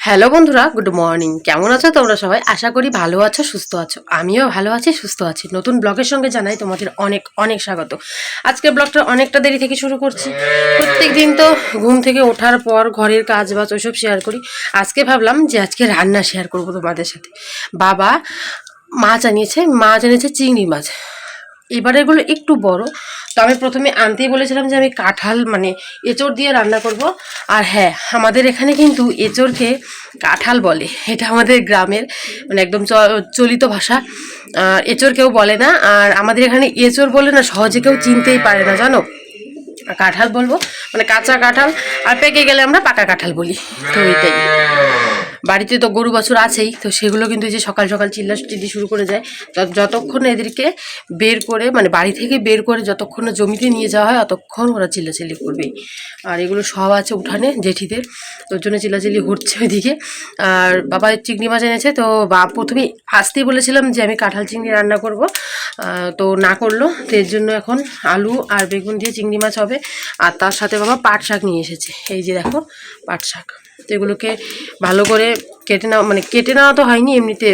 Hello বন্ধুরা, good morning. কেমন আছো তোমরা সবাই? আশা করি ভালো আছো, সুস্থ আছো। আমিও ভালো আছি, সুস্থ আছি। নতুন ব্লগের সঙ্গে জানাই তোমাদের অনেক অনেক স্বাগত। আজকের ব্লগটা অনেকটা দেরি থেকে শুরু করছি। প্রত্যেক দিন তো ঘুম থেকে ওঠার পর ঘরের কাজ বাজ ওইসব শেয়ার করি। আজকে ভাবলাম যে আজকে রান্না শেয়ার করবো তোমাদের সাথে। বাবা মাছ আনিয়েছে চিংড়ি মাছ। এবারে এগুলো একটু বড়, তো আমি প্রথমে আনতেই বলেছিলাম যে আমি কাঁঠাল মানে এঁচড় দিয়ে রান্না করব। আর হ্যাঁ, আমাদের এখানে কিন্তু এঁচড়কে কাঁঠাল বলে। এটা আমাদের গ্রামের মানে একদম চলিত ভাষা। এঁচড় কেউ বলে না। আর আমাদের এখানে এঁচড় বলে না সহজে কেউ চিনতেই পারে না, জানো। কাঁঠাল বলবো, মানে কাঁচা কাঁঠাল। আর পেকে গেলে আমরা পাকা কাঁঠাল বলি। তো এইটাই। বাড়িতে তো গরু বাছুর আছেই, তো সেগুলো কিন্তু যে সকাল সকাল চিল্লাচিল্লি শুরু করে যায়। যতক্ষণ এদেরকে বের করে মানে বাড়ি থেকে বের করে যতক্ষণ না জমিতে নিয়ে যাওয়া হয় ততক্ষণ ওরা চিল্লাচিল্লি করবেই। আর এগুলো সব আছে উঠানে জেঠিদের, ওর জন্য চিল্লাচিল্লি হচ্ছে ওইদিকে। আর বাবা চিংড়ি মাছ এনেছে, তো প্রথমে আসতেই বলেছিলাম যে আমি কাঁঠাল চিংড়ি রান্না করব, তো না করলো। তো এর জন্য এখন আলু আর বেগুন দিয়ে চিংড়ি মাছ হবে। আর তার সাথে বাবা পাট শাক নিয়ে এসেছে। এই যে দেখো পাট শাক। তো এগুলোকে ভালো করে কেটে নেওয়া তো হয়নি, এমনিতে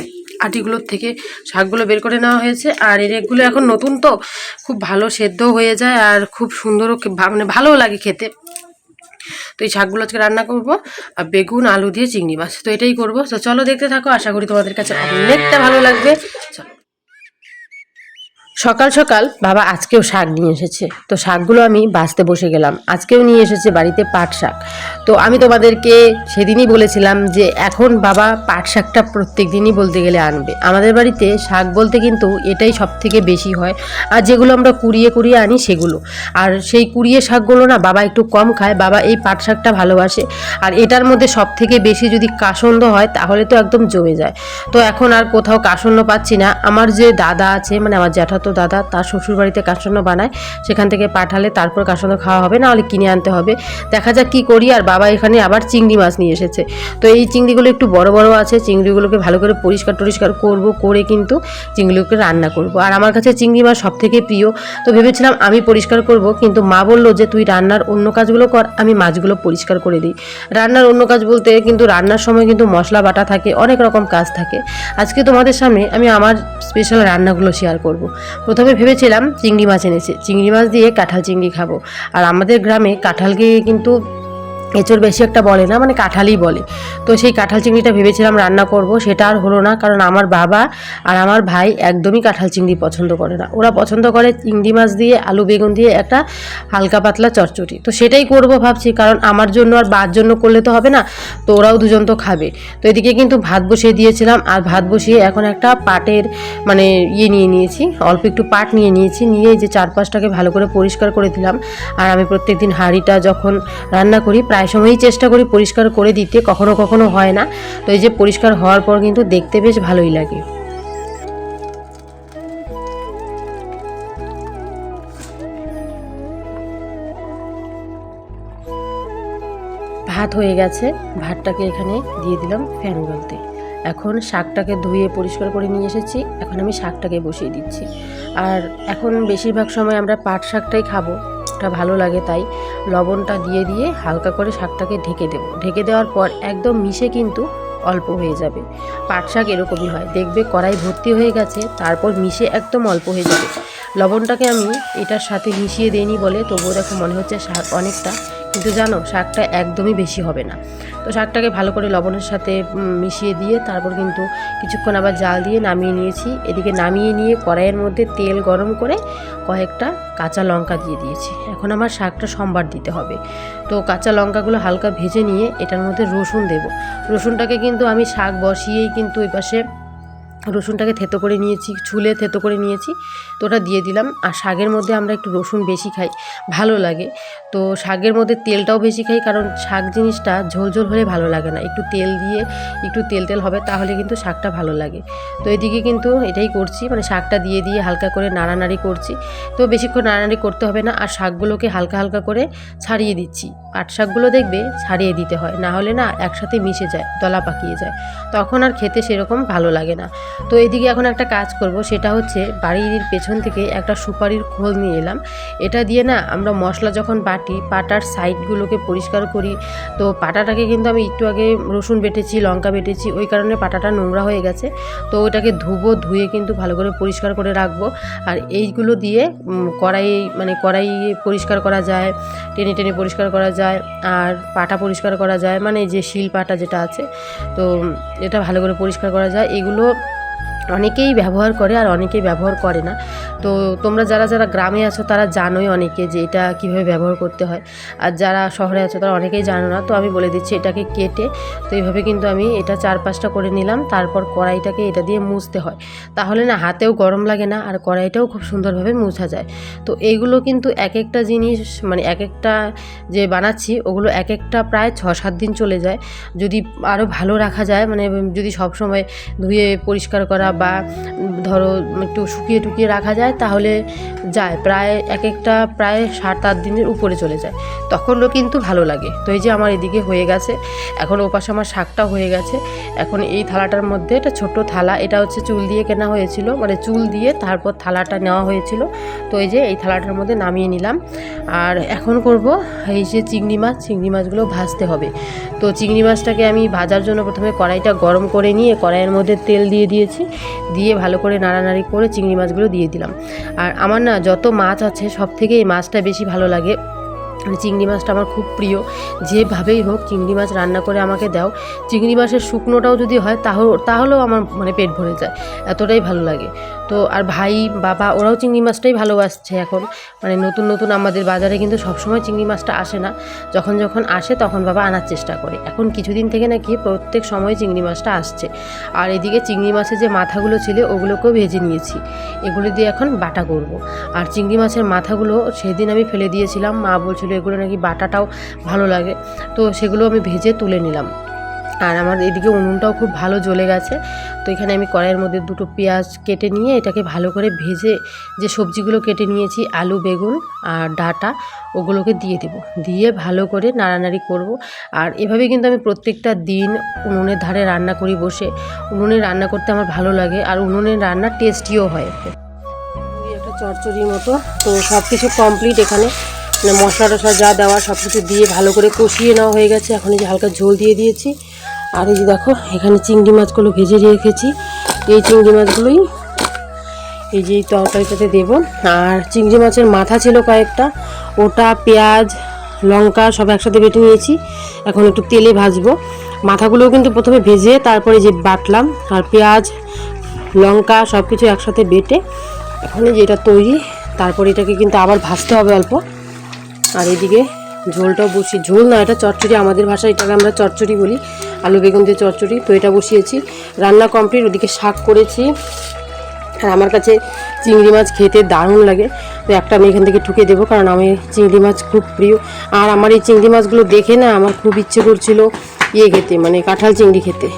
আটিগুলোর থেকে শাকগুলো বের করে নেওয়া হয়েছে। আর এগুলো এখন নতুন তো খুব ভালো সেদ্ধ হয়ে যায় আর খুব সুন্দরও মানে ভালোও লাগে খেতে। তো এই শাকগুলো আজকে রান্না করবো, আর বেগুন আলু দিয়ে চিংড়ি মাছ, তো এটাই করবো। তো চলো দেখতে থাকো, আশা করি তোমাদের কাছে অনেকটা ভালো লাগবে। চলো। সকাল সকাল বাবা আজকেও শাক নিয়ে এসেছে, তো শাকগুলো আমি বাছতে বসে গেলাম। আজকেও নিয়ে এসেছে বাড়িতে পাট শাক। তো আমি তোমাদেরকে সেদিনই বলেছিলাম যে এখন বাবা পাট শাকটা প্রত্যেক দিনই বলতে গেলে আনবে। আমাদের বাড়িতে শাক বলতে কিন্তু এটাই সব থেকে বেশি হয়। আর যেগুলো আমরা কুড়িয়ে কুড়িয়ে আনি সেগুলো, আর সেই কুড়িয়ে শাকগুলো না বাবা একটু কম খায়। বাবা এই পাট শাকটা ভালোবাসে। আর এটার মধ্যে সব থেকে বেশি যদি কাসন্দ হয় তাহলে তো একদম জমে যায়। তো এখন আর কোথাও কাসন্দ পাচ্ছি না। আমার যে দাদা আছে, মানে আমার জ্যাঠাতো দাদা, তার শ্বশুর বাড়িতে কাসন্দ বানায়, সেখান থেকে পাঠালে তারপর কাসন্দ খাওয়া হবে, না হলে কিনে আনতে হবে। দেখা যাক কি করি। আর বাবা এখানে আবার চিংড়ি মাছ নিয়ে এসেছে। তো এই চিংড়িগুলো একটু বড় বড় আছে। চিংড়িগুলোকে ভালো করে পরিষ্কার করব, করে কিন্তু চিংড়িগুলোকে রান্না করব। আর আমার কাছে চিংড়ি মাছ সব থেকে প্রিয়। তো ভেবেছিলাম আমি পরিষ্কার করব, কিন্তু মা বললো যে তুই রান্নার অন্য কাজগুলো কর, আমি মাছগুলো পরিষ্কার করে দিই। রান্নার অন্য কাজ বলতে কিন্তু রান্নার সময় কিন্তু মশলা বাটা থাকে, অনেক রকম কাজ থাকে। আজকে তোমাদের সামনে আমি আমার স্পেশাল রান্নাগুলো শেয়ার করব। প্রথমে ভেবেছিলাম চিংড়ি মাছ এনেছে, চিংড়ি মাছ দিয়ে কাঁঠাল চিংড়ি খাবো। আর আমাদের গ্রামে কাঁঠালকে কিন্তু এঁচড় বেশি একটা বলে না, মানে কাঁঠালই বলে। তো সেই কাঁঠাল চিংড়িটা ভেবেছিলাম রান্না করব, সেটা আর হলো না। কারণ আমার বাবা আর আমার ভাই একদমই কাঁঠাল চিংড়ি পছন্দ করে না। ওরা পছন্দ করে চিংড়ি মাছ দিয়ে আলু বেগুন দিয়ে একটা হালকা পাতলা চচ্চড়ি। তো সেটাই করব ভাবছি, কারণ আমার জন্য আর বার জন্য করলে তো হবে না। তো ওরাও দুজন তো খাবে। তো এদিকে কিন্তু ভাত বসিয়ে দিয়েছিলাম। আর ভাত বসিয়ে এখন একটা পাটের মানে নিয়ে নিয়েছি, অল্প একটু পাট নিয়ে নিয়েছি। নিয়ে যে চারপাশটাকে ভালো করে পরিষ্কার করে দিলাম। আর আমি প্রত্যেকদিন হাঁড়িটা যখন রান্না করি প্রায় সময়ই চেষ্টা করি পরিষ্কার করে দিতে, কখনো কখনো হয় না। তো এই যে পরিষ্কার হওয়ার পর কিন্তু দেখতে বেশ ভালোই লাগে। ভাত হয়ে গেছে, ভাতটাকে এখানে দিয়ে দিলাম ফ্যান গলতে। এখন শাকটাকে ধুয়ে পরিষ্কার করে নিয়ে এসেছি, এখন আমি শাকটাকে বসিয়ে দিচ্ছি। আর এখন বেশিরভাগ সময় আমরা পাট শাকটাই খাবো, ওটা ভালো লাগে, তাই লবণটা দিয়ে দিয়ে হালকা করে শাকটাকে ঢেকে দেবো। ঢেকে দেওয়ার পর একদম মিশে কিন্তু অল্প হয়ে যাবে। পাট শাক এরকমই হয়, দেখবে কড়াই ভর্তি হয়ে গেছে, তারপর মিশে একদম অল্প হয়ে যাবে। লবণটাকে আমি এটার সাথে মিশিয়ে দিইনি বলে তবুও দেখো মনে হচ্ছে শাক অনেকটা, কিন্তু জানো শাকটা একদমই বেশি হবে না। তো শাকটাকে ভালো করে লবণের সাথে মিশিয়ে দিয়ে তারপর কিন্তু কিছুক্ষণ আবার জাল দিয়ে নামিয়ে নিয়েছি। এদিকে নামিয়ে নিয়ে কড়াইয়ের মধ্যে তেল গরম করে কয়েকটা কাঁচা লঙ্কা দিয়ে দিয়েছি। এখন আমার শাকটা সম্বার দিতে হবে। তো কাঁচা লঙ্কাগুলো হালকা ভেজে নিয়ে এটার মধ্যে রসুন দেব। রসুনটাকে কিন্তু আমি শাক বসিয়েই কিন্তু ওই পাশে রসুনটাকে থেতো করে নিয়েছি, ছুলে থেতো করে নিয়েছি। তো ওটা দিয়ে দিলাম। আর শাকের মধ্যে আমরা একটু রসুন বেশি খাই, ভালো লাগে। তো শাকের মধ্যে তেলটাও বেশি খাই, কারণ শাক জিনিসটা ঝোল ঝোল হলে ভালো লাগে না, একটু তেল দিয়ে একটু তেল তেল হবে, তাহলে কিন্তু শাকটা ভালো লাগে। তো এদিকে কিন্তু এটাই করছি, মানে শাকটা দিয়ে দিয়ে হালকা করে নাড়ানাড়ি করছি। তো বেশিক্ষণ নাড়ানাড়ি করতে হবে না। আর শাকগুলোকে হালকা হালকা করে ছাড়িয়ে দিচ্ছি। পাট শাকগুলো দেখবে ছাড়িয়ে দিতে হয়, না হলে না একসাথে মিশে যায়, দলা পাকিয়ে যায়, তখন আর খেতে সেরকম ভালো লাগে না। তো এদিকে এখন একটা কাজ করব, সেটা হচ্ছে বাড়ির পেছন থেকে একটা সুপারির খোল নিয়ে এলাম। এটা দিয়ে না আমরা মশলা যখন বাটি পাটার সাইডগুলোকে পরিষ্কার করি। তো পাটাটাকে কিন্তু আমি একটু আগে রসুন বেটেছি, লঙ্কা বেটেছি, ওই কারণে পাটাটা নোংরা হয়ে গেছে। তো ওটাকে ধুয়ে কিন্তু ভালো করে পরিষ্কার করে রাখবো। আর এইগুলো দিয়ে কড়াই পরিষ্কার করা যায়, টেনে টেনে পরিষ্কার করা যায়, আর পাটা পরিষ্কার করা যায়, মানে যে শিল পাটা যেটা আছে, তো এটা ভালো করে পরিষ্কার করা যায়। এগুলো অনেকেই ব্যবহার করে আর অনেকেই ব্যবহার করে না। তো তোমরা যারা যারা গ্রামে আছো তারা জানোই অনেকে যে এটা কীভাবে ব্যবহার করতে হয়, আর যারা শহরে আছো তারা অনেকেই জানো না। তো আমি বলে দিচ্ছি, এটাকে কেটে তো এইভাবে কিন্তু আমি এটা 4-5টা করে নিলাম। তারপর কড়াইটাকে এটা দিয়ে মুছতে হয়, তাহলে না হাতেও গরম লাগে না, আর কড়াইটাও খুব সুন্দরভাবে মুছা যায়। তো এইগুলো কিন্তু এক একটা জিনিস, মানে এক একটা যে বানাচ্ছি ওগুলো এক একটা প্রায় 6-7 দিন চলে যায়, যদি আরও ভালো রাখা যায়, মানে যদি সবসময় ধুয়ে পরিষ্কার করা বা ধরো একটু শুকিয়ে টুকিয়ে রাখা যায়, তাহলে যায় প্রায় এক একটা প্রায় 7-8 দিনের উপরে চলে যায়, তখনও কিন্তু ভালো লাগে। তো এই যে আমার এদিকে হয়ে গেছে, এখন ওপাশে আমার শাকটা হয়ে গেছে। এখন এই থালাটার মধ্যে, এটা ছোট থালা, এটা হচ্ছে চুল দিয়ে কেনা হয়েছিল, মানে চুল দিয়ে তারপর থালাটা নেওয়া হয়েছিল। তো এই যে এই থালাটার মধ্যে নামিয়ে নিলাম। আর এখন করব এই যে চিংড়ি মাছগুলো ভাজতে হবে। তো চিংড়ি মাছটাকে আমি ভাজার জন্য প্রথমে কড়াইটা গরম করে নিয়ে কড়াইয়ের মধ্যে তেল দিয়ে দিয়েছি, দিয়ে ভালো করে নাড়ানাড়ি করে চিংড়ি মাছগুলো দিয়ে দিলাম। আর আমার না যত মাছ আছে সব থেকে এই মাছটা বেশি ভালো লাগে, চিংড়ি মাছটা আমার খুব প্রিয়। যেভাবেই হোক চিংড়ি মাছ রান্না করে আমাকে দাও, চিংড়ি মাছের শুকনোটাও যদি হয় তাহলেও আমার মানে পেট ভরে যায়, এতটাই ভালো লাগে। তো আর ভাই বাবা ওরাও চিংড়ি মাছটাই ভালোবাসছে এখন, মানে নতুন নতুন আমাদের বাজারে কিন্তু সবসময় চিংড়ি মাছটা আসে না, যখন যখন আসে তখন বাবা আনার চেষ্টা করে। এখন কিছুদিন থেকে নাকি প্রত্যেক সময় চিংড়ি মাছটা আসছে। আর এদিকে চিংড়ি মাছের যে মাথাগুলো ছিল ওগুলোকেও ভেজে নিয়েছি, এগুলো দিয়ে এখন বাটা করব। আর চিংড়ি মাছের মাথাগুলো সেদিন আমি ফেলে দিয়েছিলাম, মা বলছিল এগুলো নাকি বাটাটাও ভালো লাগে, তো সেগুলো আমি ভেজে তুলে নিলাম। আর আমার এদিকে উনুনটাও খুব ভালো জ্বলে গেছে। তো এখানে আমি কড়াইয়ের মধ্যে 2টো পেঁয়াজ কেটে নিয়ে এটাকে ভালো করে ভেজে যে সবজিগুলো কেটে নিয়েছি, আলু, বেগুন আর ডাঁটা, ওগুলোকে দিয়ে দেবো, দিয়ে ভালো করে নাড়ানাড়ি করব। আর এভাবে কিন্তু আমি প্রত্যেকটা দিন উনুনের ধারে রান্না করি বসে। উনুনে রান্না করতে আমার ভালো লাগে, আর উনুনের রান্না টেস্টিও হয়। একটা চচ্চড়ির মতো। তো সব কিছু কমপ্লিট, এখানে মানে মশলা টশলা যা দেওয়া সব কিছু দিয়ে ভালো করে কষিয়ে নেওয়া হয়ে গেছে। এখন এই যে হালকা ঝোল দিয়ে দিয়েছি। আর এই যে দেখো এখানে চিংড়ি মাছগুলো ভেজে রেখেছি, এই চিংড়ি মাছগুলোই এই যে তরকারিটাতে দেবো। আর চিংড়ি মাছের মাথা ছিল কয়েকটা, ওটা পেঁয়াজ লঙ্কা সব একসাথে বেটে নিয়েছি, এখন একটু তেলে ভাজবো। মাথাগুলোও কিন্তু প্রথমে ভেজে তারপরে যে বাটলাম, আর পেঁয়াজ লঙ্কা সব কিছু একসাথে বেটে এখন যেটা তৈরি, তারপরে এটাকে কিন্তু আবার ভাজতে হবে অল্প। আর এদিকে ঝোলটাও ঝোল না, এটা চচ্চড়ি, আমাদের ভাষায় এটাকে আমরা চচ্চড়ি বলি, আলু বেগুন দিয়ে চচ্চড়ি। তো এটা বসিয়েছি, রান্না কমপ্লিট। ওদিকে শাক করেছি। আর আমার কাছে চিংড়ি মাছ খেতে দারুণ লাগে, তো একটা আমি এখান থেকে ঠুকে দেবো, কারণ আমি চিংড়ি মাছ খুব প্রিয়। আর আমার এই চিংড়ি মাছগুলো দেখে না আমার খুব ইচ্ছে করছিল খেতে, মানে কাঁঠাল চিংড়ি খেতে।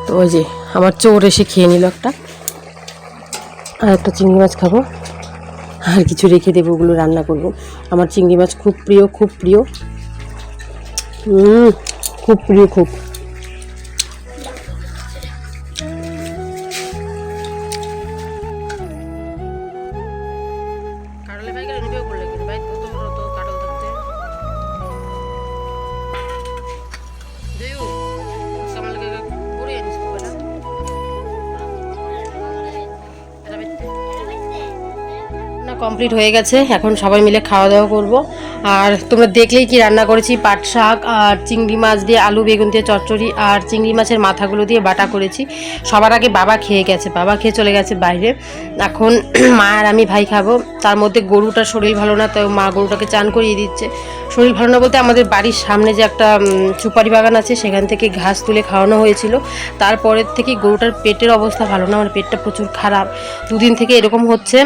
তো ওই যে আমার চোর এসে খেয়ে নিল একটা, আর একটা চিংড়ি মাছ খাবো, আর কিছু রেখে দেবো, ওগুলো রান্না করব। আমার চিংড়ি মাছ খুব প্রিয়, খুব প্রিয়, খুব প্রিয়, খুব। কমপ্লিট হয়ে গেছে, এখন সবাই মিলে খাওয়া দাওয়া করব। আর তোমরা দেখলেই কি রান্না করেছি, পাট শাক আর চিংড়ি মাছ দিয়ে আলু বেগুন দিয়ে চচ্চড়ি, আর চিংড়ি মাছের মাথাগুলো দিয়ে বাটা করেছি। সবার আগে বাবা খেয়ে গেছে, বাবা খেয়ে চলে গেছে বাইরে। এখন মা আর আমি ভাই খাবো। তার মধ্যে গরুটার শরীর ভালো না, তাই মা গরুটাকে চান করিয়ে দিচ্ছে। শরীর ভালো না বলতে আমাদের বাড়ির সামনে যে একটা সুপারি বাগান আছে, সেখান থেকে ঘাস তুলে খাওয়ানো হয়েছিল। তারপরের থেকে গরুটার পেটের অবস্থা ভালো না, আমার পেটটা প্রচুর খারাপ, 2 দিন থেকে এরকম হচ্ছে।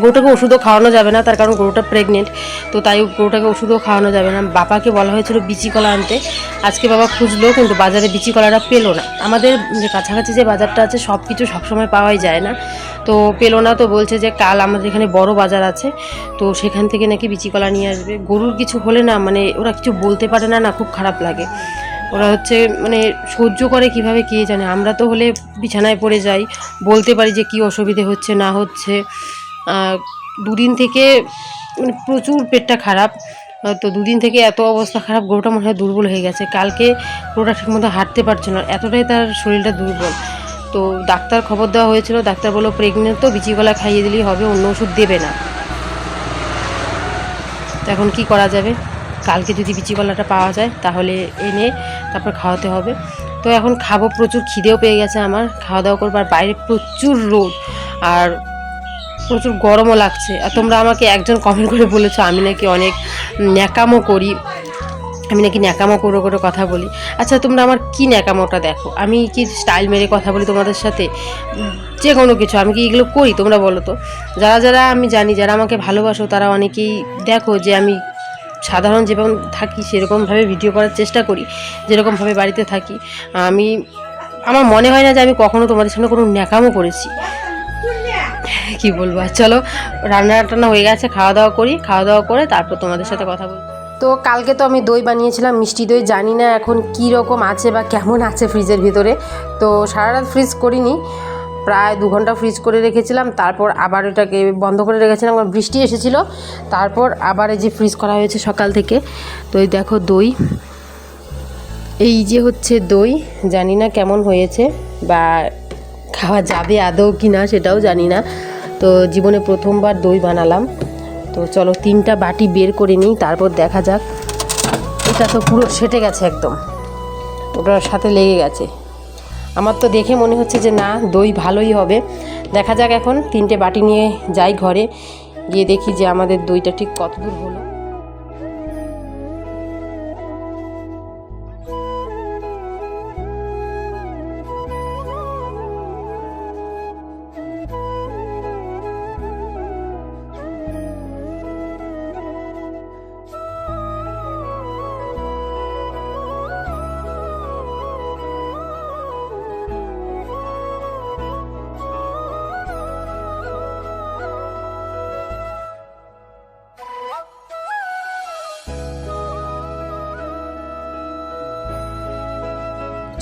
গরুটাকে ওষুধও খাওয়ানো যাবে না, তার কারণ গরুটা প্রেগনেন্ট, তো তাই গরুটাকে ওষুধও খাওয়ানো যাবে না। বাবাকে বলা হয়েছিল বিচি কলা আনতে, আজকে বাবা খুঁজলো কিন্তু বাজারে বিচি কলাটা পেলো না। আমাদের যে কাছাকাছি যে বাজারটা আছে সব কিছু সবসময় পাওয়াই যায় না, তো পেলো না। তো বলছে যে কাল আমাদের এখানে বড় বাজার আছে, তো সেখান থেকে নাকি বিচি কলা নিয়ে আসবে। গরুর কিছু হলে না, মানে ওরা কিছু বলতে পারে না, খুব খারাপ লাগে। ওরা হচ্ছে মানে সহ্য করে কিভাবে কে জানে। আমরা তো হলে বিছানায় পড়ে যাই, বলতে পারি যে কি অসুবিধে হচ্ছে না হচ্ছে। দুদিন থেকে মানে প্রচুর পেটটা খারাপ, তো দুদিন থেকে এত অবস্থা খারাপ, গরুটা মনে হয় দুর্বল হয়ে গেছে। কালকে গরুটা ঠিকমতো হাঁটতে পারছে না, এতটাই তার শরীরটা দুর্বল। তো ডাক্তার খবর দেওয়া হয়েছিল, ডাক্তার বললো প্রেগনেন্ট তো বিচিকলা খাইয়ে দিলেই হবে, অন্য ওষুধ দেবে না। তো এখন কি করা যাবে, কালকে যদি বিচিকলাটা পাওয়া যায় তাহলে এনে তারপর খাওয়াতে হবে। তো এখন খাবো, প্রচুর খিদেও পেয়ে গেছে আমার, খাওয়া দাওয়া করবো। আর বাইরে প্রচুর রোদ আর প্রচুর গরমও লাগছে। আর তোমরা আমাকে একজন কমেন্ট করে বলেছো আমি নাকি অনেক ন্যাকামো করি, আমি নাকি ন্যাকামো করে করে কথা বলি। আচ্ছা তোমরা আমার কি ন্যাকামোটা দেখো, আমি কি স্টাইল মেরে কথা বলি তোমাদের সাথে, যে কোনো কিছু আমি কি এগুলো করি তোমরা বলো তো। যারা যারা আমি জানি, যারা আমাকে ভালোবাসো, তারা অনেকেই দেখো যে আমি সাধারণ যেরকম থাকি সেরকমভাবে ভিডিও করার চেষ্টা করি, যেরকমভাবে বাড়িতে থাকি। আমি আমার মনে হয় না যে আমি কখনো তোমাদের সামনে কোনো ন্যাকামো করেছি, কি বলবো। আর চলো রান্না টান্না হয়ে গেছে, খাওয়া দাওয়া করি, খাওয়া দাওয়া করে তারপর তোমাদের সাথে কথা বলবো। তো কালকে তো আমি দই বানিয়েছিলাম, মিষ্টি দই, জানি না এখন কী রকম আছে বা কেমন আছে ফ্রিজের ভিতরে। তো সারা রাত ফ্রিজ করিনি, প্রায় 2 ঘন্টা ফ্রিজ করে রেখেছিলাম, তারপর আবার এটাকে বন্ধ করে রেখেছিলাম, কারণ বৃষ্টি এসেছিল। তারপর আবার এই যে ফ্রিজ করা হয়েছে সকাল থেকে। তো এই দেখো দই, এই যে হচ্ছে দই, জানি না কেমন হয়েছে বা খাওয়া যাবে আদৌ কি না সেটাও জানি না। তো জীবনে প্রথমবার দই বানালাম। তো চলো 3টা বাটি বের করে নিই, তারপর দেখা যাক। এটা তো পুরো সেটে গেছে একদম, ওটার সাথে লেগে গেছে। আমার তো দেখে মনে হচ্ছে যে না দই ভালোই হবে। দেখা যাক, এখন 3টে বাটি নিয়ে যাই ঘরে, গিয়ে দেখি যে আমাদের দইটা ঠিক কত দূর হলো।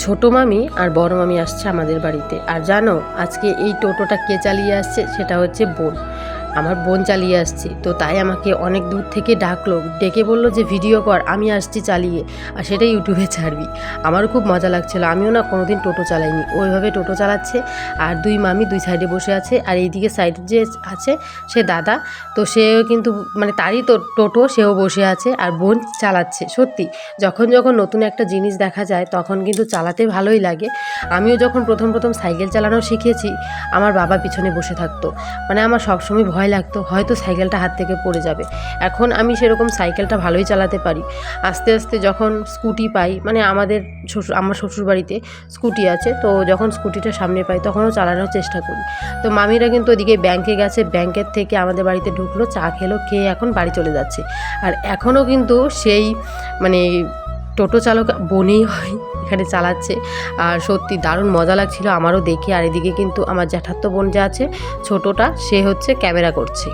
ছোট মামি আর বড় মামি আসছে আমাদের বাড়িতে। আর জানো আজকে এই টোটোটা কে চালিয়ে আসছে, সেটা হচ্ছে বোন, আমার বোন চালিয়ে আসছে। তো তাই আমাকে অনেক দূর থেকে ডাকলো, ডেকে বললো যে ভিডিও কর, আমি আসছি চালিয়ে, আর সেটা ইউটিউবে ছাড়বি। আমারও খুব মজা লাগছিল, আমিও না কোনোদিন টোটো চালাইনি, ওইভাবে টোটো চালাচ্ছে। আর 2 মামি 2 সাইডে বসে আছে, আর এইদিকে সাইড যে আছে সে দাদা, তো সেও কিন্তু মানে তারই তো টোটো, সেও বসে আছে আর বোন চালাচ্ছে। সত্যি যখন যখন নতুন একটা জিনিস দেখা যায় তখন কিন্তু চালাতে ভালোই লাগে। আমিও যখন প্রথম প্রথম সাইকেল চালানো শিখেছি, আমার বাবা পিছনে বসে থাকতো, মানে আমার সবসময় ভয় লাগতো হয়তো সাইকেলটা হাত থেকে পড়ে যাবে। এখন আমি সেরকম সাইকেলটা ভালোই চালাতে পারি। আস্তে আস্তে যখন স্কুটি পাই, মানে আমার শ্বশুর বাড়িতে স্কুটি আছে, তো যখন স্কুটিটা সামনে পাই তখনও চালানোর চেষ্টা করি। তো মামিরা কিন্তু ওদিকে ব্যাংকে গেছে, ব্যাংকের থেকে আমাদের বাড়িতে ঢুকলো, চা খেলো, খেয়ে এখন বাড়ি চলে যাচ্ছে। আর এখনও কিন্তু সেই মানে টোটো চালক বোনই হয়, এখানে চালাচ্ছে। আর সত্যি দারুণ মজা লাগছিল আমারও দেখে। আর এদিকে কিন্তু আমার জ্যাঠাতো বোন যে আছে ছোটোটা, সে হচ্ছে ক্যামেরা করছে।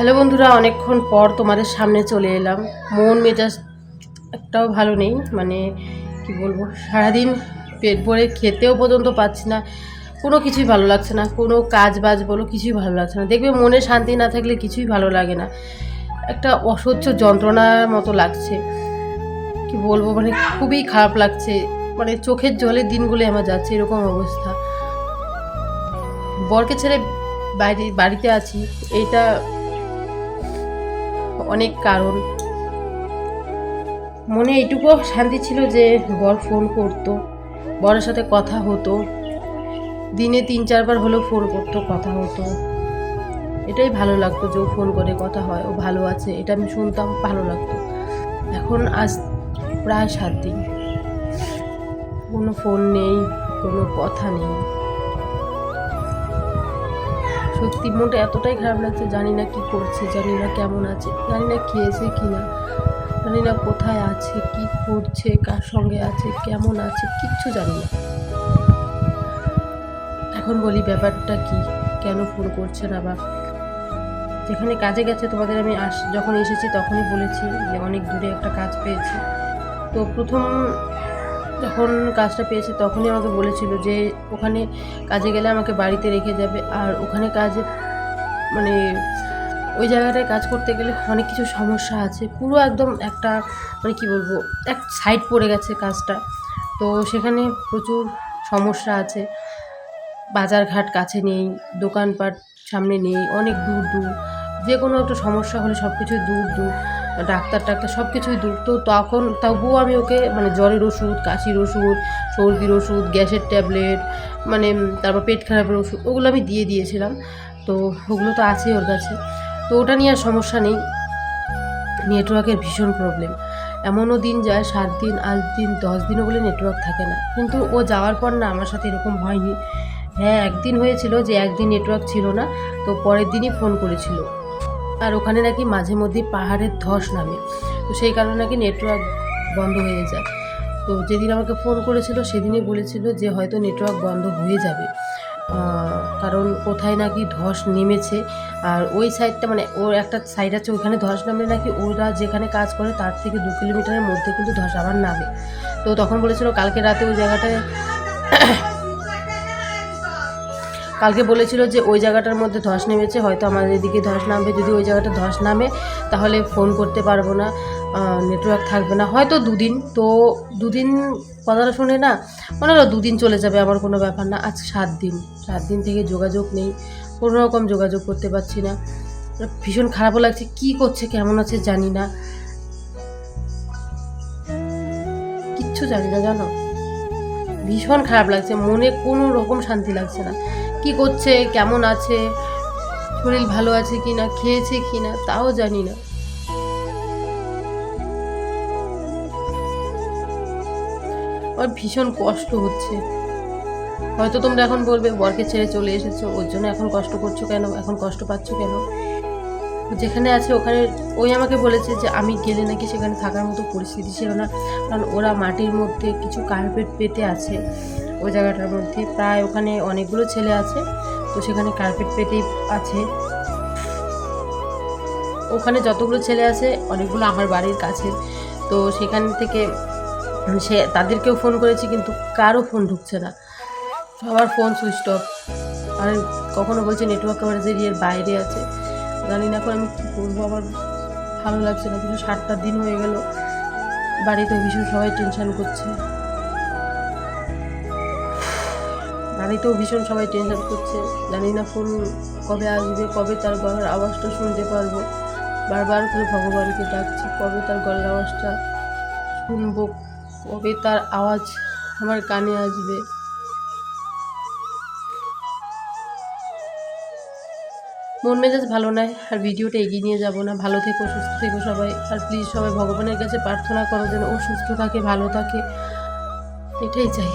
হ্যালো বন্ধুরা, অনেকক্ষণ পর তোমাদের সামনে চলে এলাম। মন মেজাজ একটাও ভালো নেই, মানে কি বলবো, সারাদিন পেট ভরে খেতেও পর্যন্ত পাচ্ছি না, কোনো কিছুই ভালো লাগছে না, কোনো কাজ বাজ বলো কিছুই ভালো লাগছে না। দেখবে মনে শান্তি না থাকলে কিছুই ভালো লাগে না, একটা অসহ্য যন্ত্রণার মতো লাগছে, কি বলবো, মানে খুবই খারাপ লাগছে, মানে চোখের জলের দিনগুলো আমার যাচ্ছে, এরকম অবস্থা। বরকে ছেড়ে বাড়িতে আছি, এইটা অনেক কারণ। মনে এইটুকু শান্তি ছিল যে বর ফোন করতো, বরের সাথে কথা হতো, দিনে 3-4 বার হলেও ফোন করতো, কথা হতো, এটাই ভালো লাগতো যে ও ফোন করে কথা হয়, ও ভালো আছে, এটা আমি শুনতাম, ভালো লাগতো। এখন আজ প্রায় 7 দিন কোনো ফোন নেই, কোনো কথা নেই। সত্যি মনটা এতটাই খারাপ লাগছে, জানি না কি করছে, জানি না কেমন আছে, জানি না খেয়েছে কি না, জানি না কোথায় আছে, কি করছে, কার সঙ্গে আছে, কেমন আছে, কিচ্ছু জানি না। এখন বলি ব্যাপারটা কি, কেন ফোন করছে না? বা যেখানে কাজে গেছে তোমাদের আমি যখন এসেছি তখনই বলেছি যে অনেক দূরে একটা কাজ পেয়েছি। তো প্রথম যখন কাজটা পেয়েছি তখনই আমাকে বলেছিল যে ওখানে কাজে গেলে আমাকে বাড়িতে রেখে যাবে, আর ওখানে কাজে মানে ওই জায়গাটায় কাজ করতে গেলে অনেক কিছু সমস্যা আছে, পুরো একদম একটা মানে কী বলবো, এক সাইড পড়ে গেছে কাজটা। তো সেখানে প্রচুর সমস্যা আছে, বাজারঘাট কাছে নেই, দোকানপাট সামনে নেই, অনেক দূর দূর, যে কোনো একটা সমস্যা হলে সব কিছুই দূর দূর, ডাক্তার সব কিছুই দূর। তো তখন তবুও আমি ওকে মানে জ্বরের ওষুধ, কাশির ওষুধ, সর্দির ওষুধ, গ্যাসের ট্যাবলেট, মানে তারপর পেট খারাপের ওষুধ, ওগুলো আমি দিয়েছিলাম। তো ওগুলো তো আছেই ওর কাছে, তো ওটা নিয়ে আর সমস্যা নেই। নেটওয়ার্কের ভীষণ প্রবলেম, এমনও দিন যায় 7 দিন, 8 দিন, 10 দিনও বলে নেটওয়ার্ক থাকে না। কিন্তু ও যাওয়ার পর না আমার সাথে এরকম হয়নি। হ্যাঁ, একদিন হয়েছিল যে একদিন নেটওয়ার্ক ছিল না, তো পরের দিনই ফোন করেছিল। আর ওখানে নাকি মাঝে মধ্যে পাহাড়ের ধস নামে, তো সেই কারণে নাকি নেটওয়ার্ক বন্ধ হয়ে যায়। তো যেদিন আমাকে ফোন করেছিল সেদিনই বলেছিল যে হয়তো নেটওয়ার্ক বন্ধ হয়ে যাবে, কারণ কোথায় নাকি ধস নেমেছে। আর ওই সাইডটা মানে ওর একটা সাইড আছে, ওইখানে ধস নামলে নাকি ওরা যেখানে কাজ করে তার থেকে 2 কিলোমিটারের মধ্যে কিন্তু ধস আবার নামে। তো তখন বলেছিল কালকে রাতে ওই জায়গাটায় কালকে বলেছিল যে ওই জায়গাটার মধ্যে ধস নেমেছে, হয়তো আমাদের এদিকে ধস নামবে। যদি ওই জায়গাটা ধস নামে তাহলে ফোন করতে পারবো না, নেটওয়ার্ক থাকবে না, হয়তো 2 দিন। তো 2 দিন কথাটা শুনে না মনে হলো 2 দিন চলে যাবে, আমার কোনো ব্যাপার না। আজ 7 দিন, 7 দিন থেকে যোগাযোগ নেই, কোনো রকম যোগাযোগ করতে পারছি না। ভীষণ খারাপও লাগছে, কী করছে, কেমন আছে জানি না, কিচ্ছু জানি না জানো। ভীষণ খারাপ লাগছে, মনে কোনো রকম শান্তি লাগছে না। কি করছে, কেমন আছে, শরীর ভালো আছে কি না, খেয়েছে কি না তাও জানি না। আমার ভীষণ কষ্ট হচ্ছে। হয়তো তোমরা এখন বলবে বরকে ছেড়ে চলে এসেছো, ওর জন্য এখন কষ্ট করছো কেন, এখন কষ্ট পাচ্ছ কেন? যেখানে আছে ওখানে ওই আমাকে বলেছে যে আমি গেলে নাকি সেখানে থাকার মতো পরিস্থিতি ছিল না, কারণ ওরা মাটির মধ্যে কিছু কার্পেট পেতে আছে ওই জায়গাটার মধ্যে, প্রায় ওখানে অনেকগুলো ছেলে আছে, তো সেখানে কার্পেট পেতেই আছে। ওখানে যতগুলো ছেলে আছে অনেকগুলো আমার বাড়ির কাছে, তো সেখান থেকে তাদেরকেও ফোন করেছি কিন্তু কারো ফোন ঢুকছে না, সবার ফোন সুইচ অফ। আর কখনো বলছে নেটওয়ার্ক কভারেজ এরিয়ার বাইরে আছে, জানি না এখন আমি কী করবো। আমার ভালো লাগছে না, কিছু 7টা দিন হয়ে গেল, বাড়িতে ভীষণ সবাই টেনশান করছে, বাড়িতেও ভীষণ সবাই টেনশান করছে। জানি না ফোন কবে আসবে, কবে তার গলার আওয়াজটা শুনতে পারবো। বারবার করে ভগবানকে ডাকছি কবে তার গলার আওয়াজটা শুনবো, কবে তার আওয়াজ আমার কানে আসবে। মন মেজাজ ভালো নয়, আর ভিডিওটা এগিয়ে নিয়ে যাব না। ভালো থেকো, সুস্থ থেকো সবাই, আর প্লিজ সবাই ভগবানের কাছে প্রার্থনা করো যেন ও সুস্থ থাকে, ভালো থাকে, এটাই চাই।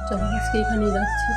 চলো আজকে এখানেই রাখছি।